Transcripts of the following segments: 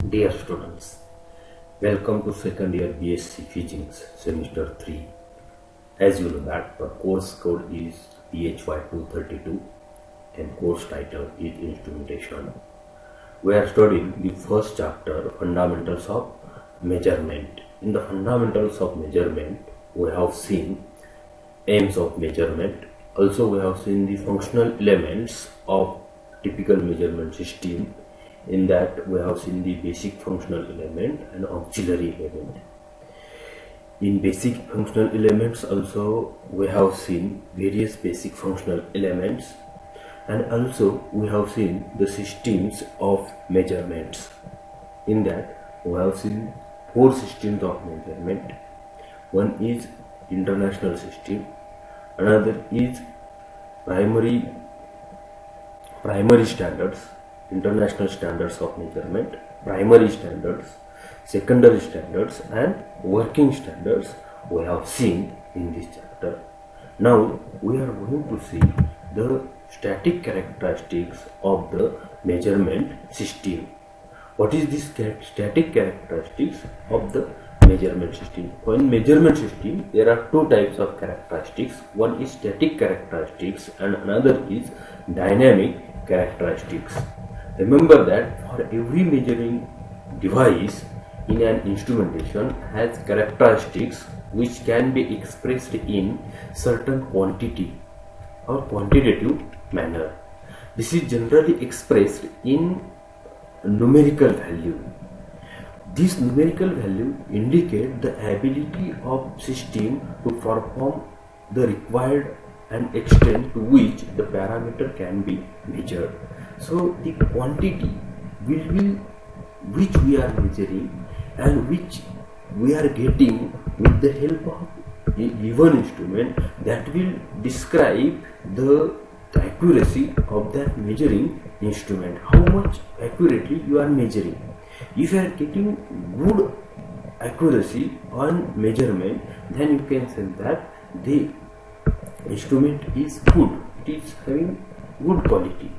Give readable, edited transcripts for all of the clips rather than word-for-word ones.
Dear students, welcome to second year BSc Physics semester 3. As you know that the course code is PHY232 and course title is Instrumentation. We are studying the first chapter, Fundamentals of Measurement. In the Fundamentals of Measurement, we have seen aims of measurement. Also we have seen the functional elements of typical measurement system. In that we have seen the basic functional element and auxiliary element. In basic functional elements also we have seen various basic functional elements, and also we have seen the systems of measurements. In that we have seen four systems of measurement. One is international system, another is primary standards, international standards of measurement, primary standards, secondary standards and working standards we have seen in this chapter. Now we are going to see the static characteristics of the measurement system. What is this static characteristics of the measurement system? In measurement system there are two types of characteristics. One is static characteristics and another is dynamic characteristics. Remember that for every measuring device in an instrumentation has characteristics which can be expressed in certain quantity or quantitative manner. This is generally expressed in numerical value. This numerical value indicate the ability of system to perform the required and extent to which the parameter can be measured. So the quantity will be which we are measuring and which we are getting with the help of a given instrument, that will describe the accuracy of that measuring instrument, how much accurately you are measuring. If you are getting good accuracy on measurement, then you can say that the instrument is good, it is having good quality.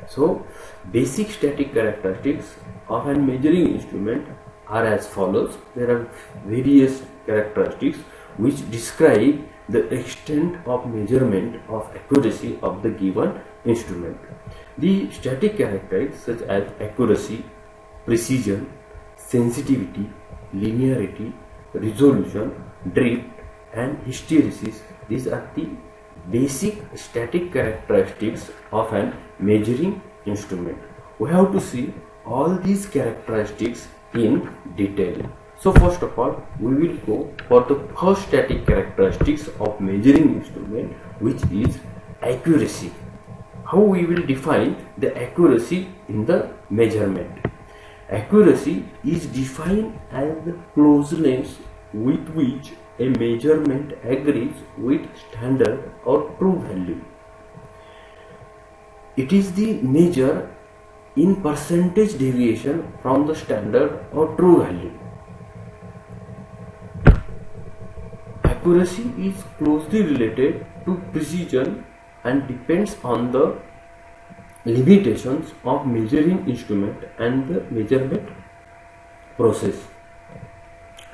So basic static characteristics of a measuring instrument are as follows. There are various characteristics which describe the extent of measurement of accuracy of the given instrument. The static characteristics such as accuracy, precision, sensitivity, linearity, resolution, drift and hysteresis, these are the basic static characteristics of an measuring instrument. We have to see all these characteristics in detail. So first of all we will go for the first static characteristics of measuring instrument, which is accuracy. How we will define the accuracy in the measurement? Accuracy is defined as the closeness with which a measurement agrees with standard or true value. It is the measure in percentage deviation from the standard or true value. Accuracy is closely related to precision and depends on the limitations of measuring instrument and the measurement process.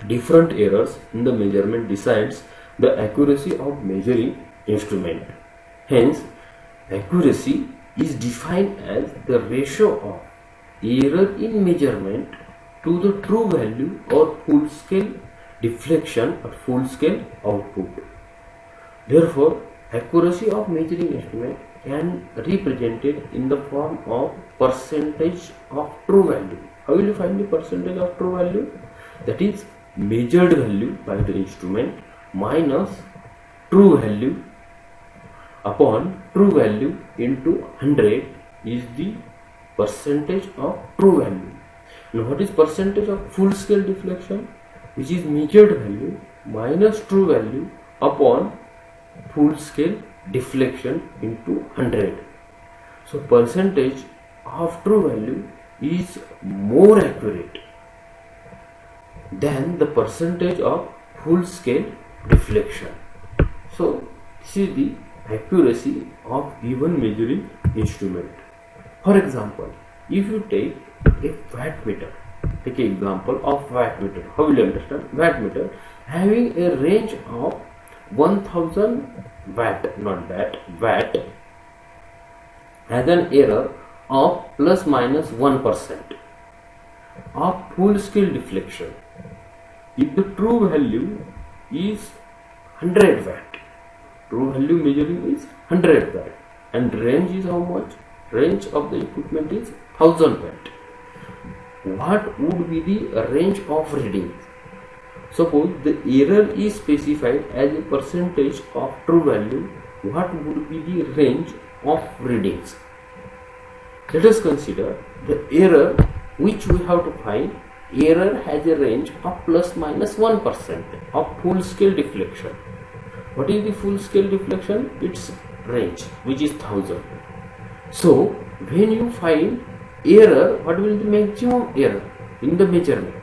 Different errors in the measurement decides the accuracy of measuring instrument. Hence, accuracy is defined as the ratio of error in measurement to the true value or full scale deflection or full scale output. Therefore, accuracy of measuring instrument can be represented in the form of percentage of true value. How will you find the percentage of true value? That is measured value by the instrument minus true value upon true value into 100 is the percentage of true value. Now what is percentage of full scale deflection? Which is measured value minus true value upon full scale deflection into 100. So percentage of true value is more accurate than the percentage of full scale deflection. So this is the accuracy of given measuring instrument. For example, if you take a wattmeter take an example of wattmeter. How will you understand? Wattmeter having a range of 1000 watt, not that, watt, has an error of plus minus 1% of full scale deflection. If the true value is 100 watt, true value measuring is 100 watt, and range is how much? Range of the equipment is 1000 watt. What would be the range of reading? Suppose the error is specified as a percentage of true value. What would be the range of readings? Let us consider the error which we have to find. Error has a range of plus minus 1% of full scale deflection. What is the full scale deflection? Its range, which is 1000. So when you find error, what will be the maximum error in the measurement?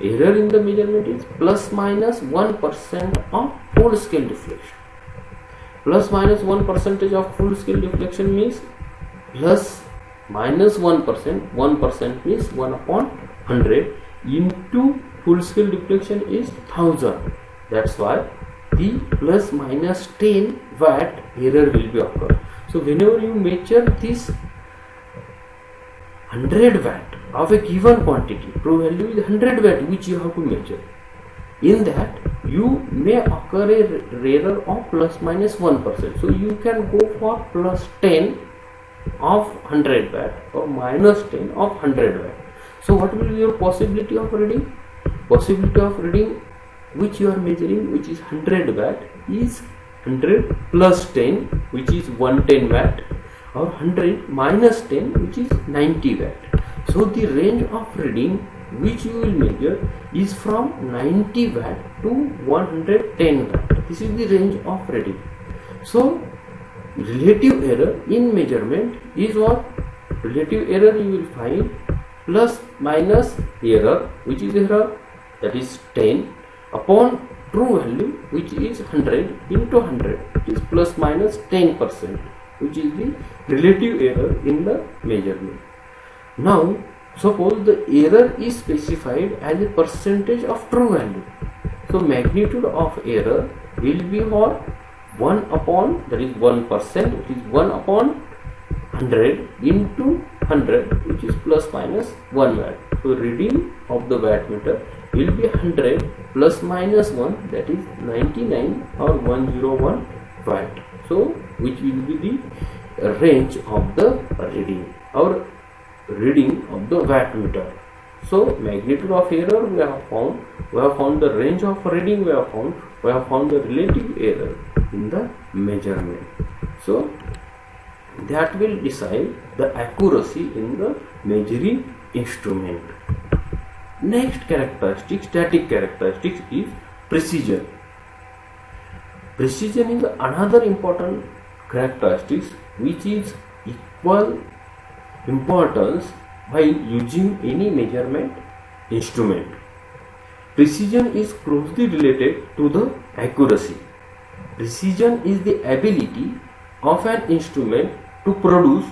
Error in the measurement is plus minus 1% of full scale deflection. Plus minus 1% of full scale deflection means plus minus 1%. 1% means 1 upon 100 into full scale deflection is 1000. That's why the plus minus 10 watt error will be occur. So whenever you measure this 100 watt of a given quantity, true value is 100 watt which you have to measure. In that you may occur a error of plus minus 1%. So you can go for plus 10 of 100 watt or minus 10 of 100 watt. So what will be your possibility of reading? Possibility of reading which you are measuring, which is 100 watt, is 100 plus 10, which is 110 watt, or 100 minus 10, which is 90 watt. So the range of reading which you will measure is from 90 watt to 110 watt. This is the range of reading. So relative error in measurement is what? Relative error you will find plus minus error, which is error, that is 10, upon true value, which is 100 into 100, it is plus minus 10%, which is the relative error in the measurement. Now suppose the error is specified as a percentage of true value. So magnitude of error will be what? 1 upon, that is 1%, it is 1 upon 100 into 100, which is plus minus 1 watt. So reading of the wattmeter will be 100 plus minus 1, that is 99 or 101 watt. So which will be the range of the reading or reading of the wattmeter. So magnitude of error we have found the range of reading we have found the relative error in the measurement. So that will decide the accuracy in the measuring instrument. Next characteristic, static characteristic, is precision. Precision is another important characteristic which is equal importance while using any measurement instrument. Precision is closely related to the accuracy. Precision is the ability of an instrument to produce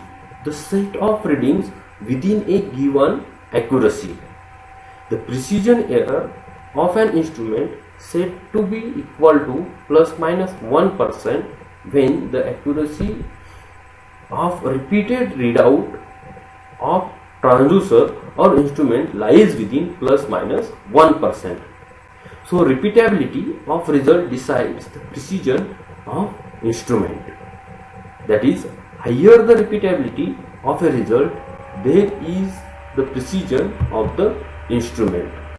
the set of readings within a given accuracy. The precision error of an instrument said to be equal to plus minus 1% when the accuracy of repeated readout of transducer or instrument lies within plus minus 1%. So repeatability of result decides the precision of instrument. That is, higher the repeatability of a result, there is the precision of the instrument.